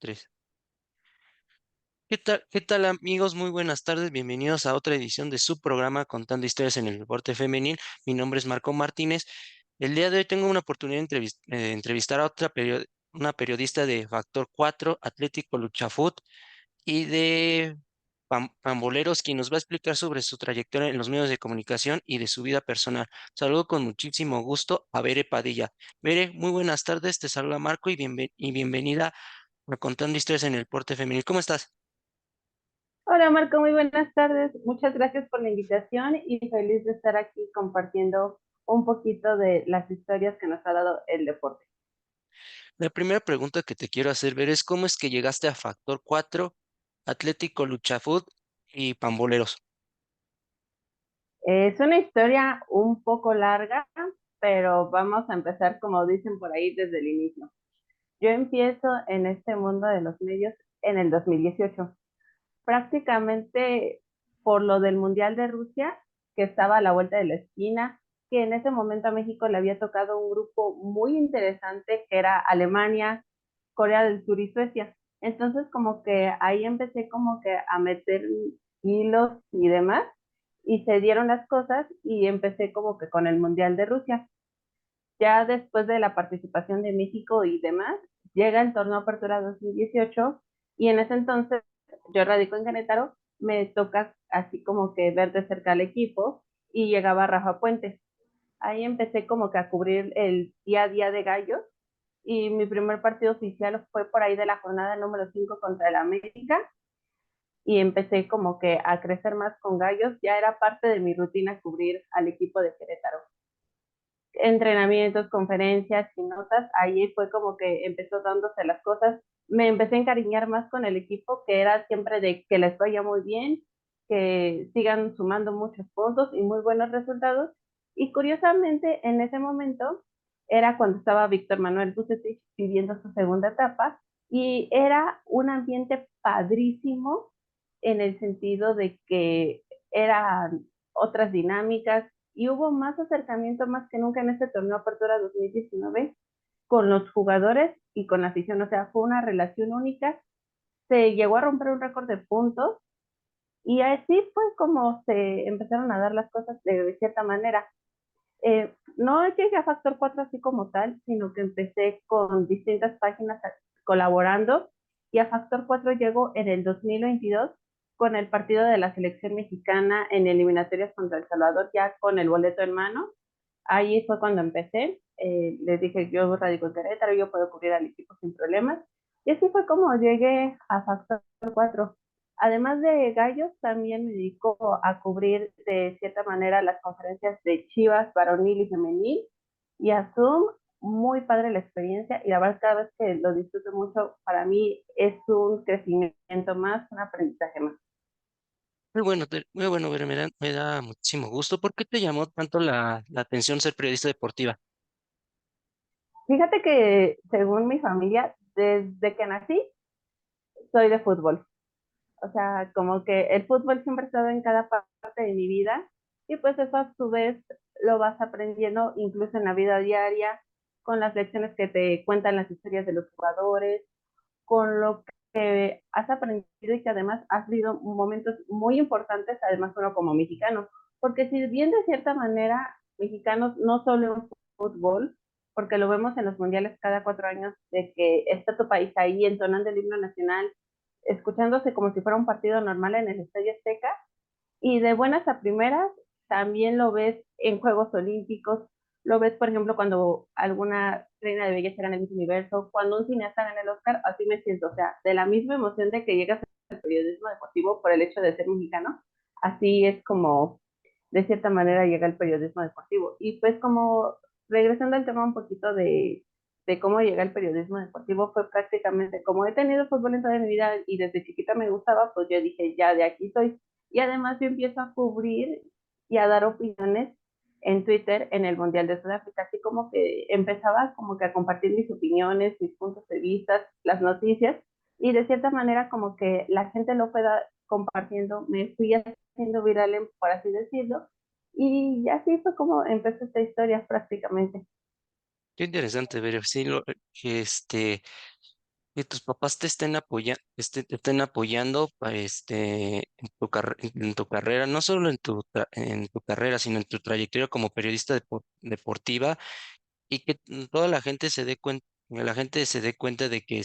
Tres. Qué tal, amigos? Muy buenas tardes. Bienvenidos a otra edición de su programa Contando Historias en el Deporte Femenil. Mi nombre es Marco Martínez. El día de hoy tengo una oportunidad de entrevistar a una periodista de Factor 4, Atlético Luchafoot y de Pamboleros, quien nos va a explicar sobre su trayectoria en los medios de comunicación y de su vida personal. Saludo con muchísimo gusto a Bere Padilla. Bere, muy buenas tardes. Te saluda Marco y bienvenida a Contando Historias en el Deporte Femenil. ¿Cómo estás? Hola Marco, muy buenas tardes. Muchas gracias por la invitación y feliz de estar aquí compartiendo un poquito de las historias que nos ha dado el deporte. La primera pregunta que te quiero hacer ver es cómo es que llegaste a Factor 4, Atlético Luchafoot y Pamboleros. Es una historia un poco larga, pero vamos a empezar como dicen por ahí desde el inicio. Yo empiezo en este mundo de los medios en el 2018, prácticamente por lo del Mundial de Rusia, que estaba a la vuelta de la esquina, que en ese momento a México le había tocado un grupo muy interesante que era Alemania, Corea del Sur y Suecia. Entonces como que ahí empecé como que a meter hilos y demás y se dieron las cosas y empecé como que con el Mundial de Rusia. Ya después de la participación de México y demás, llega el torneo Apertura 2018 y en ese entonces yo radico en Querétaro, me toca así como que ver de cerca al equipo y llegaba Rafa Puente. Ahí empecé como que a cubrir el día a día de Gallos y mi primer partido oficial fue por ahí de la jornada número 5 contra el América y empecé como que a crecer más con Gallos, ya era parte de mi rutina cubrir al equipo de Querétaro. Entrenamientos, conferencias y notas, ahí fue como que empezó dándose las cosas. Me empecé a encariñar más con el equipo, que era siempre de que les vaya muy bien, que sigan sumando muchos puntos y muy buenos resultados. Y curiosamente, en ese momento era cuando estaba Víctor Manuel Bucetich viviendo su segunda etapa y era un ambiente padrísimo en el sentido de que eran otras dinámicas, y hubo más acercamiento más que nunca en este torneo Apertura 2019 con los jugadores y con la afición. O sea, fue una relación única. Se llegó a romper un récord de puntos y así fue como se empezaron a dar las cosas de cierta manera. No llegué a Factor 4 así como tal, sino que empecé con distintas páginas colaborando y a Factor 4 llegó en el 2022 con el partido de la selección mexicana en eliminatorias contra El Salvador, ya con el boleto en mano. Ahí fue cuando empecé. Les dije, yo radico en Querétaro, yo puedo cubrir al equipo sin problemas. Y así fue como llegué a Factor 4. Además de Gallos, también me dedico a cubrir de cierta manera las conferencias de Chivas, varonil y femenil. Y a Zoom, muy padre la experiencia. Y la verdad, cada vez que lo disfruto mucho, para mí es un crecimiento más, un aprendizaje más. Muy bueno, Bere, me da muchísimo gusto. ¿Por qué te llamó tanto la atención ser periodista deportiva? Fíjate que según mi familia, desde que nací, soy de fútbol. O sea, como que el fútbol siempre ha estado en cada parte de mi vida y pues eso a su vez lo vas aprendiendo incluso en la vida diaria, con las lecciones que te cuentan las historias de los jugadores, con lo que has aprendido y que además has vivido momentos muy importantes, además uno como mexicano. Porque si bien de cierta manera mexicanos no solo en fútbol, porque lo vemos en los mundiales cada 4 años, de que está tu país ahí entonando el himno nacional, escuchándose como si fuera un partido normal en el Estadio Azteca, y de buenas a primeras también lo ves en Juegos Olímpicos, lo ves, por ejemplo, cuando alguna reina de belleza gana el Miss Universo, cuando un cineasta gana el Oscar, así me siento, o sea, de la misma emoción de que llegas al periodismo deportivo por el hecho de ser mexicano, así es como de cierta manera llega el periodismo deportivo. Y pues como regresando al tema un poquito de cómo llega el periodismo deportivo, fue prácticamente como he tenido fútbol en toda mi vida y desde chiquita me gustaba, pues yo dije, ya de aquí soy. Y además yo empiezo a cubrir y a dar opiniones en Twitter en el Mundial de Sudáfrica, así como que empezaba como que a compartir mis opiniones, mis puntos de vista, las noticias, y de cierta manera como que la gente lo fue compartiendo, me fui haciendo viral, por así decirlo, y así fue como empezó esta historia prácticamente. Qué interesante, Bere. Sí, este, Que tus papás te estén apoyando en tu carrera, no solo en tu carrera, sino en tu trayectoria como periodista deportiva, y que toda la gente se dé cuenta, la gente se dé cuenta de que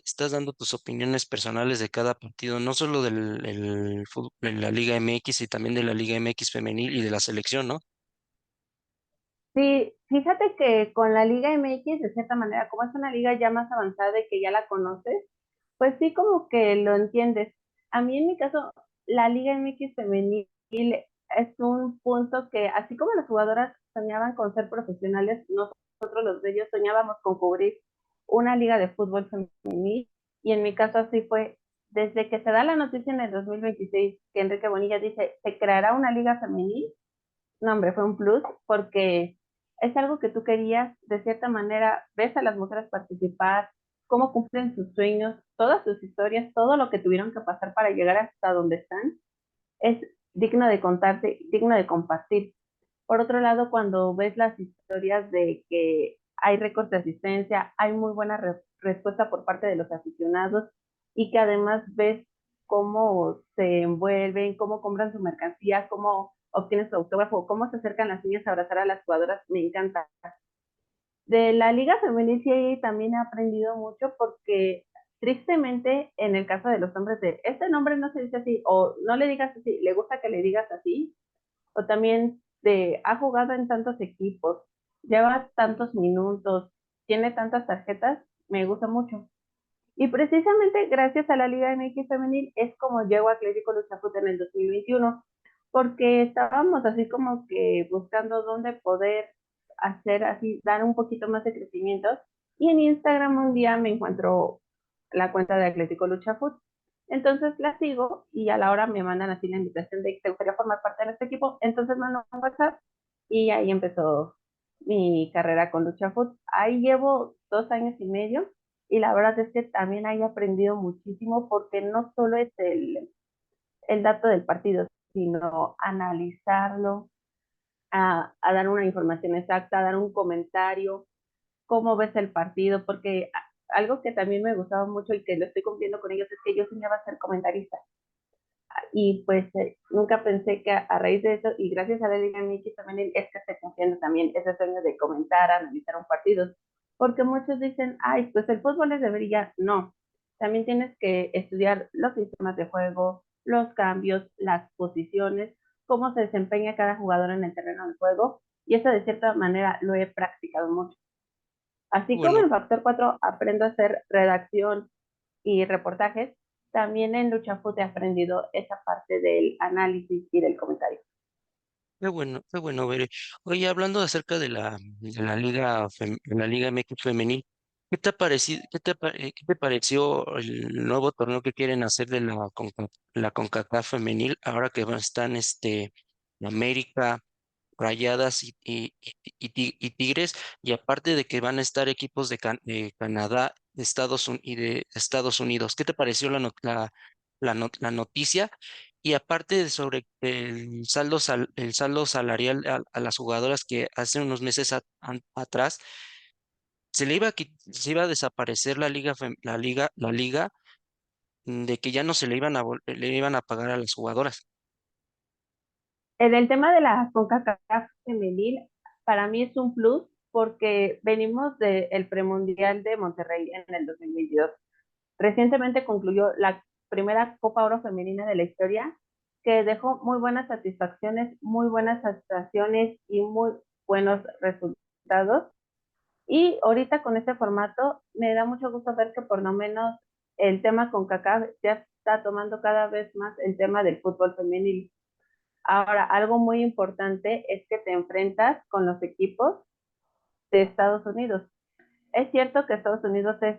estás dando tus opiniones personales de cada partido, no solo de la Liga MX, y también de la Liga MX femenil y de la selección, ¿no? Sí, fíjate que con la Liga MX, de cierta manera, como es una liga ya más avanzada y que ya la conoces, pues sí como que lo entiendes. A mí en mi caso, la Liga MX femenil es un punto que, así como las jugadoras soñaban con ser profesionales, nosotros los de ellos soñábamos con cubrir una liga de fútbol femenil, y en mi caso así fue. Desde que se da la noticia en el 2026 que Enrique Bonilla dice, se creará una liga femenil, no, hombre, fue un plus porque es algo que tú querías, de cierta manera, ves a las mujeres participar, cómo cumplen sus sueños, todas sus historias, todo lo que tuvieron que pasar para llegar hasta donde están, es digno de contarse, digno de compartir. Por otro lado, cuando ves las historias de que hay récords de asistencia, hay muy buena respuesta por parte de los aficionados, y que además ves cómo se envuelven, cómo compran su mercancía, cómo obtienen su autógrafo, cómo se acercan las niñas a abrazar a las jugadoras, me encanta. De la Liga Femenil sí también he aprendido mucho porque tristemente en el caso de los hombres de este nombre no se dice así, o no le digas así, le gusta que le digas así, o también de ha jugado en tantos equipos, lleva tantos minutos, tiene tantas tarjetas, me gusta mucho. Y precisamente gracias a la Liga MX Femenil es como llegó a Atlético Luchafut en el 2021, porque estábamos así como que buscando dónde poder hacer así, dar un poquito más de crecimiento. Y en Instagram un día me encuentro la cuenta de Atlético Luchafut. Entonces la sigo y a la hora me mandan así la invitación de que te gustaría formar parte de este equipo. Entonces mando un WhatsApp y ahí empezó mi carrera con Luchafut. Ahí llevo 2 años y medio, y la verdad es que también he aprendido muchísimo porque no solo es el dato del partido, sino analizarlo, a dar una información exacta, a dar un comentario, cómo ves el partido, porque algo que también me gustaba mucho y que lo estoy cumpliendo con ellos es que yo soñaba ser comentarista. Y pues nunca pensé que a raíz de eso, y gracias a la Liga Michi también, es que estoy cumpliendo también ese sueño de comentar, analizar un partido, porque muchos dicen, ay, pues el fútbol es de brilla. No, también tienes que estudiar los sistemas de juego, los cambios, las posiciones, cómo se desempeña cada jugador en el terreno de juego, y eso de cierta manera lo he practicado mucho. Así como Bueno, en Factor 4 aprendo a hacer redacción y reportajes, también en Luchafoot he aprendido esa parte del análisis y del comentario. qué bueno ver. Oye, hablando acerca de la de la Liga MX femenil, ¿qué te pareció el nuevo torneo que quieren hacer de la CONCACAF femenil ahora que están América, Rayadas y Tigres, y aparte de que van a estar equipos de Canadá, y de Estados Unidos? ¿Qué te pareció la noticia? Y aparte sobre el saldo salarial a las jugadoras, que hace unos meses atrás se iba a desaparecer la liga, de que ya no se le iban a pagar a las jugadoras. En el tema de la CONCACAF femenil, para mí es un plus porque venimos del premundial de Monterrey en el 2022. Recientemente concluyó la primera Copa Oro femenina de la historia, que dejó muy buenas satisfacciones, muy buenas actuaciones y muy buenos resultados. Y ahorita con este formato me da mucho gusto ver que por lo menos el tema con CACAF ya está tomando cada vez más el tema del fútbol femenil. Ahora, algo muy importante es que te enfrentas con los equipos de Estados Unidos. Es cierto que Estados Unidos es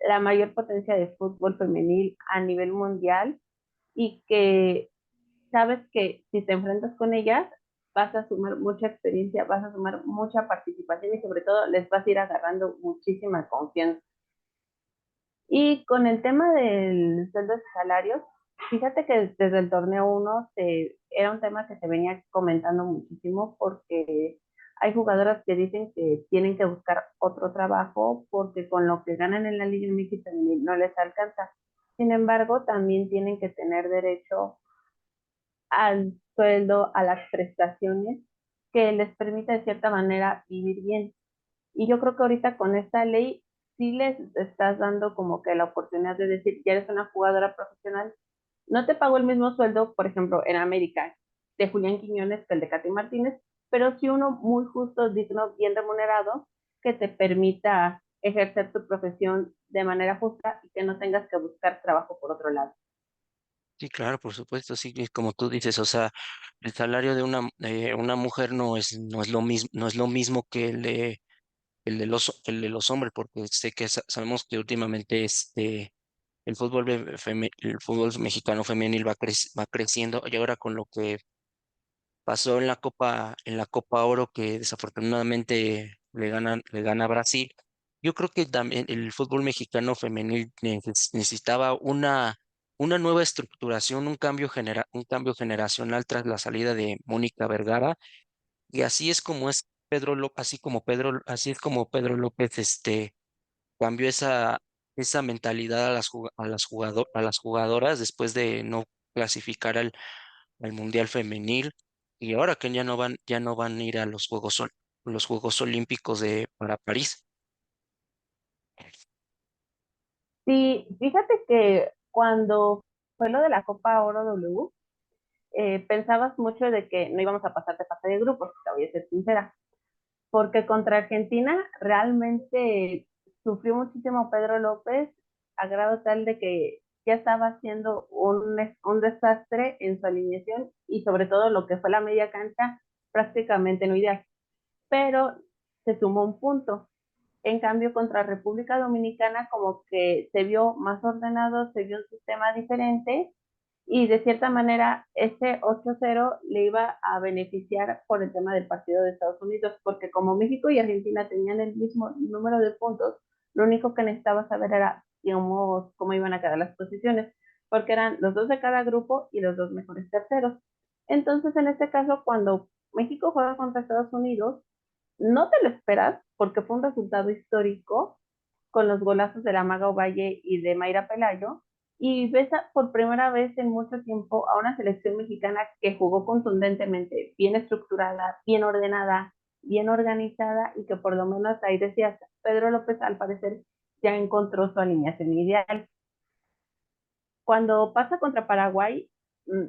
la mayor potencia de fútbol femenil a nivel mundial, y que sabes que si te enfrentas con ellas vas a sumar mucha experiencia, vas a sumar mucha participación, y sobre todo les vas a ir agarrando muchísima confianza. Y con el tema del sueldo de salarios, fíjate que desde el torneo 1 era un tema que se venía comentando muchísimo, porque Hay jugadoras que dicen que tienen que buscar otro trabajo porque con lo que ganan en la Liga MX femenil no les alcanza. Sin embargo, también tienen que tener derecho al sueldo, a las prestaciones que les permita de cierta manera vivir bien. Y yo creo que ahorita con esta ley sí les estás dando como que la oportunidad de decir, ya eres una jugadora profesional, no te pago el mismo sueldo, por ejemplo, en América, de Julián Quiñones que el de Katy Martínez, pero sí uno muy justo, digno, bien remunerado, que te permita ejercer tu profesión de manera justa y que no tengas que buscar trabajo por otro lado. Sí, claro, por supuesto, sí, y como tú dices, o sea, el salario de una mujer no es lo mismo, no es lo mismo que el de los hombres, porque sé que sabemos que últimamente el fútbol mexicano femenil va creciendo y ahora con lo que pasó en la Copa Oro que desafortunadamente le gana a Brasil. Yo creo que también el fútbol mexicano femenil necesitaba una nueva estructuración, un cambio generacional tras la salida de Mónica Vergara. Y así es como Pedro López cambió esa mentalidad a las jugadoras después de no clasificar al Mundial Femenil, y ahora que ya no van a ir a los Juegos Olímpicos para París. Sí, fíjate que cuando fue lo de la Copa Oro W, pensabas mucho de que no íbamos a pasar de fase de grupos, te voy a ser sincera, porque contra Argentina realmente sufrió muchísimo Pedro López, a grado tal de que ya estaba haciendo un desastre en su alineación y sobre todo lo que fue la media cancha prácticamente no ideal, pero se sumó un punto. En cambio, contra República Dominicana como que se vio más ordenado, se vio un sistema diferente y de cierta manera ese 8-0 le iba a beneficiar por el tema del partido de Estados Unidos, porque como México y Argentina tenían el mismo número de puntos, lo único que necesitaba saber era, digamos, cómo iban a quedar las posiciones, porque eran los dos de cada grupo y los dos mejores terceros. Entonces, en este caso, cuando México juega contra Estados Unidos, no te lo esperas porque fue un resultado histórico con los golazos de la Maga Ovalle y de Mayra Pelayo, y ves por primera vez en mucho tiempo a una selección mexicana que jugó contundentemente, bien estructurada, bien ordenada, bien organizada y que por lo menos ahí decías, Pedro López al parecer ya encontró su alineación ideal. Cuando pasa contra Paraguay,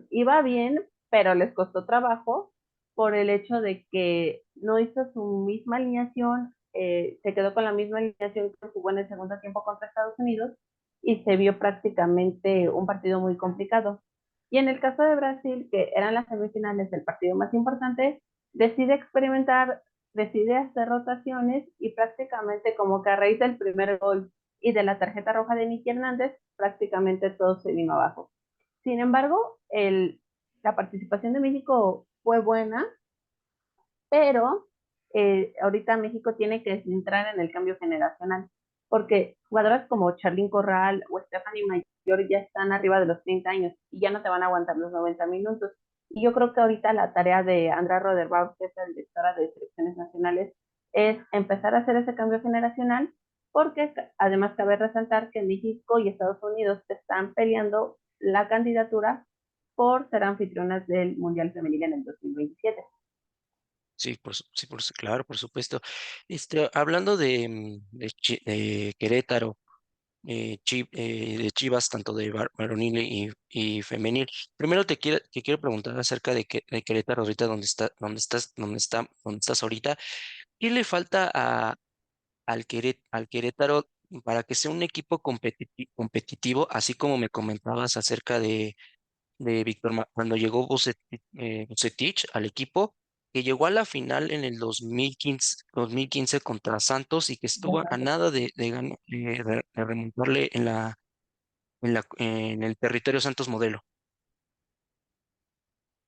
iba bien, pero les costó trabajo por el hecho de que no hizo su misma alineación, se quedó con la misma alineación que jugó en el segundo tiempo contra Estados Unidos y se vio prácticamente un partido muy complicado. Y en el caso de Brasil, que eran las semifinales del partido más importante, decide experimentar, decide hacer rotaciones y prácticamente como que a raíz del primer gol y de la tarjeta roja de Nicky Hernández, prácticamente todo se vino abajo. Sin embargo, la participación de México fue buena, pero ahorita México tiene que entrar en el cambio generacional, porque jugadoras como Charlyn Corral o Stephanie Mayor ya están arriba de los 30 años y ya no te van a aguantar los 90 minutos. Y yo creo que ahorita la tarea de Andrea Roderbau, que es la directora de selecciones nacionales, es empezar a hacer ese cambio generacional, porque además cabe resaltar que México y Estados Unidos están peleando la candidatura por ser anfitrionas del Mundial Femenil en el 2027. Sí, sí, claro, por supuesto. Hablando de Querétaro, de Chivas, tanto de varonil y femenil. Primero te quiero preguntar acerca de Querétaro ahorita, donde estás ahorita. ¿Qué le falta al Querétaro para que sea un equipo competitivo, así como me comentabas acerca de cuando llegó Vucetich al equipo, que llegó a la final en el 2015 contra Santos y que estuvo a nada de remontarle en el territorio Santos Modelo?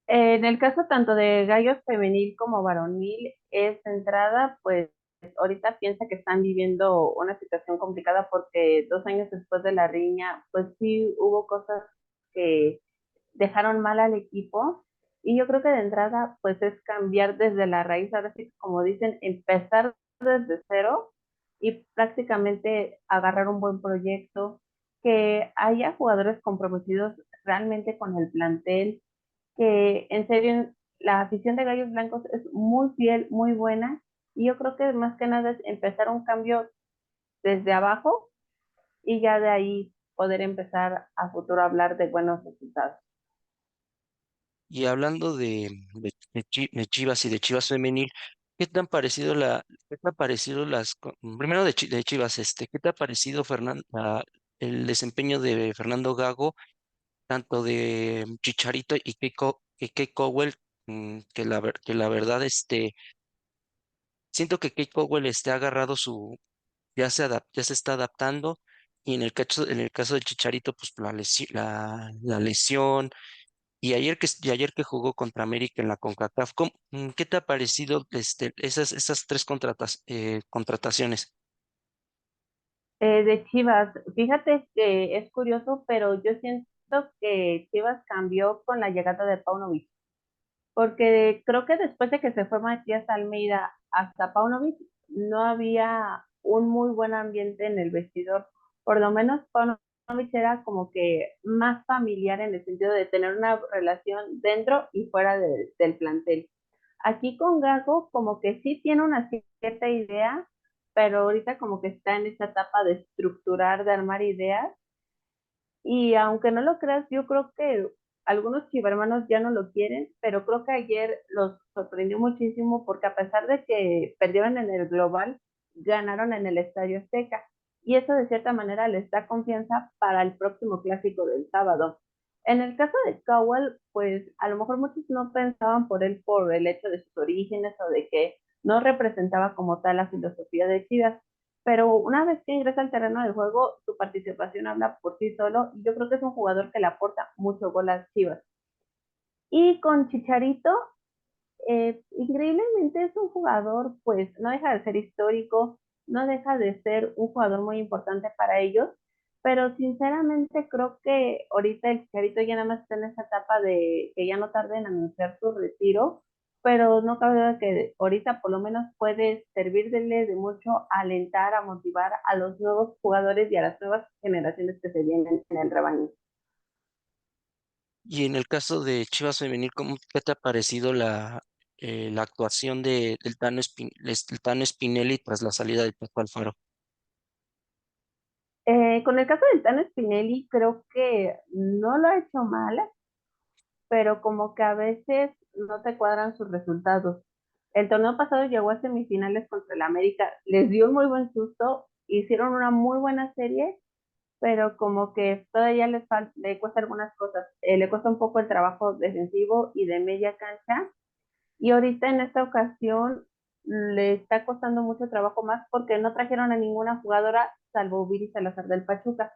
En el caso tanto de gallos femenil como varonil, es entrada, pues ahorita piensa que están viviendo una situación complicada porque 2 años después de la riña, pues sí hubo cosas que dejaron mal al equipo Y yo creo que de entrada, pues es cambiar desde la raíz, ahora sí, como dicen, empezar desde cero y prácticamente agarrar un buen proyecto, que haya jugadores comprometidos realmente con el plantel, que en serio la afición de Gallos Blancos es muy fiel, muy buena, y yo creo que más que nada es empezar un cambio desde abajo y ya de ahí poder empezar a futuro a hablar de buenos resultados. Y hablando de Chivas y de Chivas femenil, ¿qué te han parecido qué te ha parecido primero de Chivas, qué te ha parecido el desempeño de Fernando Gago, tanto de Chicharito y Kate Cowell, que la verdad, siento que Kate Cowell ha agarrado ya se está adaptando, y en el caso de Chicharito, pues la lesión. Y ayer que jugó contra América en la CONCACAF, ¿qué te ha parecido esas tres contrataciones? De Chivas, fíjate que es curioso, pero yo siento que Chivas cambió con la llegada de Paunovic, porque creo que después de que se fue Matías Almeida hasta Paunovic, no había un muy buen ambiente en el vestidor. Por lo menos Paunovic era como que más familiar en el sentido de tener una relación dentro y fuera del plantel. Aquí con Gago como que sí tiene una cierta idea, pero ahorita como que está en esta etapa de estructurar, de armar ideas, y aunque no lo creas, yo creo que algunos chivermanos ya no lo quieren, pero creo que ayer los sorprendió muchísimo porque a pesar de que perdieron en el global, ganaron en el Estadio Azteca. Y eso de cierta manera les da confianza para el próximo clásico del sábado. En el caso de Cowell, pues a lo mejor muchos no pensaban por él por el hecho de sus orígenes o de que no representaba como tal la filosofía de Chivas, pero una vez que ingresa al terreno del juego, su participación habla por sí solo y yo creo que es un jugador que le aporta mucho gol a Chivas. Y con Chicharito, increíblemente es un jugador, pues no deja de ser histórico, no deja de ser un jugador muy importante para ellos, pero sinceramente creo que ahorita el Chicharito ya nada más está en esa etapa de que ya no tarde en anunciar su retiro, pero no cabe duda que ahorita por lo menos puede servirle de mucho a alentar, a motivar a los nuevos jugadores y a las nuevas generaciones que se vienen en el rebaño. Y en el caso de Chivas femenil, qué te ha parecido la actuación del Tano Spinelli tras la salida del Paco Alfaro? Con el caso del Tano Spinelli, creo que no lo ha hecho mal, pero como que a veces no te cuadran sus resultados. El torneo pasado llegó a semifinales contra el América, les dio un muy buen susto, hicieron una muy buena serie, pero como que todavía le cuesta algunas cosas. Le cuesta un poco el trabajo defensivo y de media cancha, y ahorita en esta ocasión le está costando mucho trabajo más porque no trajeron a ninguna jugadora salvo Viri Salazar del Pachuca,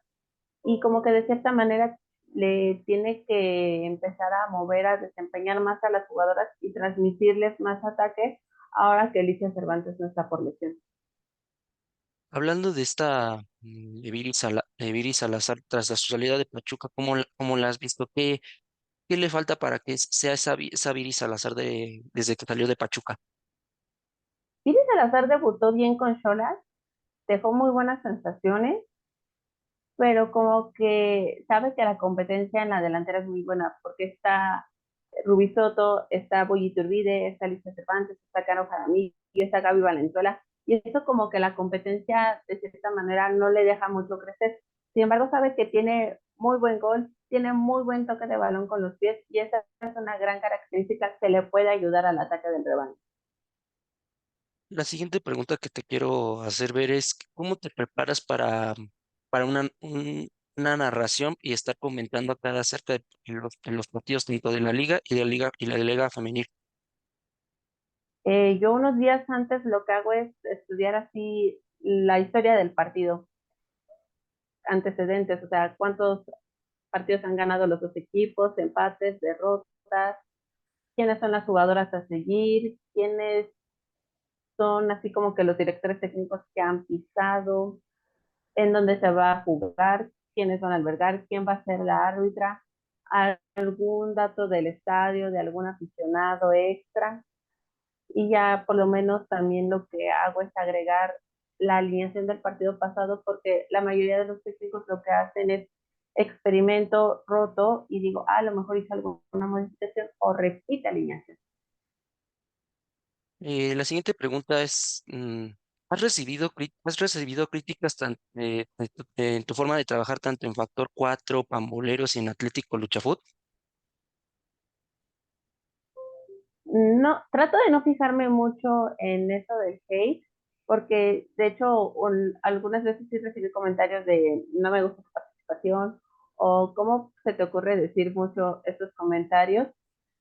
y como que de cierta manera le tiene que empezar a mover, a desempeñar más a las jugadoras y transmitirles más ataque ahora que Alicia Cervantes no está por lesión. Hablando de de Viri Salazar tras la su salida de Pachuca, cómo la has visto? ¿Qué le falta para que sea esa Viri Salazar desde que salió de Pachuca? Iris Salazar debutó bien con Cholas, dejó muy buenas sensaciones, pero como que sabe que la competencia en la delantera es muy buena porque está Rubí Soto, está Boy Iturbide, está Alicia Cervantes, está Caro Jaramillo, está Gaby Valenzuela, y eso como que la competencia de cierta manera no le deja mucho crecer. Sin embargo, sabe que tiene muy buen gol, tiene muy buen toque de balón con los pies, y esa es una gran característica que le puede ayudar al ataque del rebaño. La siguiente pregunta que te quiero hacer ver es, ¿cómo te preparas para una narración y estar comentando acá acerca de los partidos tanto de la liga y de la liga femenil? Yo unos días antes lo que hago es estudiar así la historia del partido, antecedentes, o sea, cuántos partidos han ganado los dos equipos, empates, derrotas, quiénes son las jugadoras a seguir, quiénes son así como que los directores técnicos que han pisado, en dónde se va a jugar, quiénes van a albergar, quién va a ser la árbitra. algún dato del estadio, de algún aficionado extra, y ya por lo menos también lo que hago es agregar la alineación del partido pasado, porque la mayoría de los técnicos lo que hacen es experimento roto y digo, a lo mejor hice alguna modificación o repite alineación. La siguiente pregunta es, ¿has recibido críticas en tu forma de trabajar tanto en Factor 4, Pamboleros y en Atlético Luchafoot? No, trato de no fijarme mucho en eso del hate, porque de hecho algunas veces sí recibí comentarios de no me gusta tu participación o cómo se te ocurre decir mucho esos comentarios,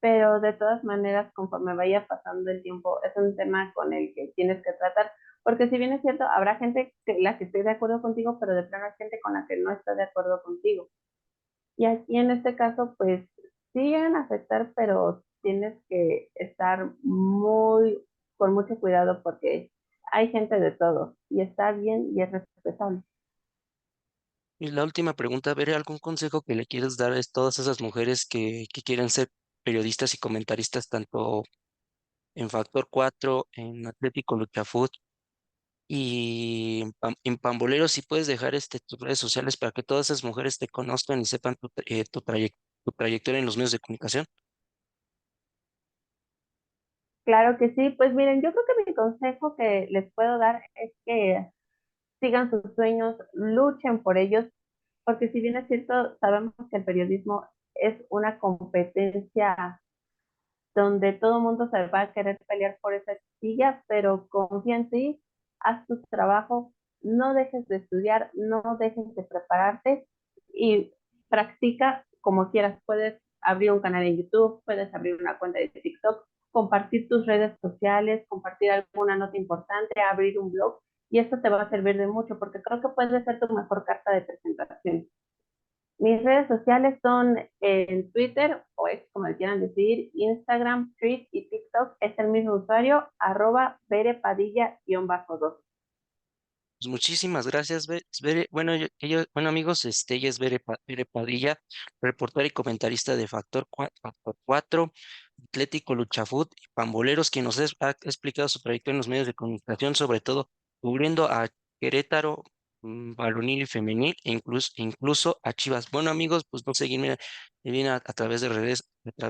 pero de todas maneras, conforme vaya pasando el tiempo, es un tema con el que tienes que tratar, porque si bien es cierto, habrá gente que la que esté de acuerdo contigo, pero de plano hay gente con la que no está de acuerdo contigo. Y aquí en este caso, pues sí llegan a afectar, pero tienes que estar con mucho cuidado porque hay gente de todo y está bien y es respetable. Y la última pregunta, ¿ver algún consejo que le quieres dar a todas esas mujeres que quieren ser periodistas y comentaristas tanto en Factor 4, en Atlético Luchafoot y en Pamboleros? Si puedes dejar tus redes sociales para que todas esas mujeres te conozcan y sepan tu trayectoria en los medios de comunicación. Claro que sí, pues miren, yo creo que mi consejo que les puedo dar es que sigan sus sueños, luchen por ellos, porque si bien es cierto, sabemos que el periodismo es una competencia donde todo el mundo se va a querer pelear por esa silla, pero confía en ti, haz tu trabajo, no dejes de estudiar, no dejes de prepararte y practica como quieras. Puedes abrir un canal en YouTube, puedes abrir una cuenta de TikTok, compartir tus redes sociales, compartir alguna nota importante, abrir un blog, y esto te va a servir de mucho porque creo que puede ser tu mejor carta de presentación. Mis redes sociales son en Twitter, o es como le quieran decir, Instagram, Tweet y TikTok. Es el mismo usuario, @verepadilla_2. Pues muchísimas gracias, bueno, bueno, amigos, ella es Bere Padilla, reportera y comentarista de Factor 4, Atlético Luchafoot y Pamboleros, quien ha explicado su trayectoria en los medios de comunicación, sobre todo cubriendo a Querétaro, varonil y femenil, e incluso a Chivas. Bueno, amigos, pues no seguirme bien a través de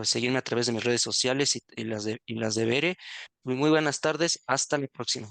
seguirme a través de mis redes sociales y las de Bere. Muy buenas tardes, hasta la próxima.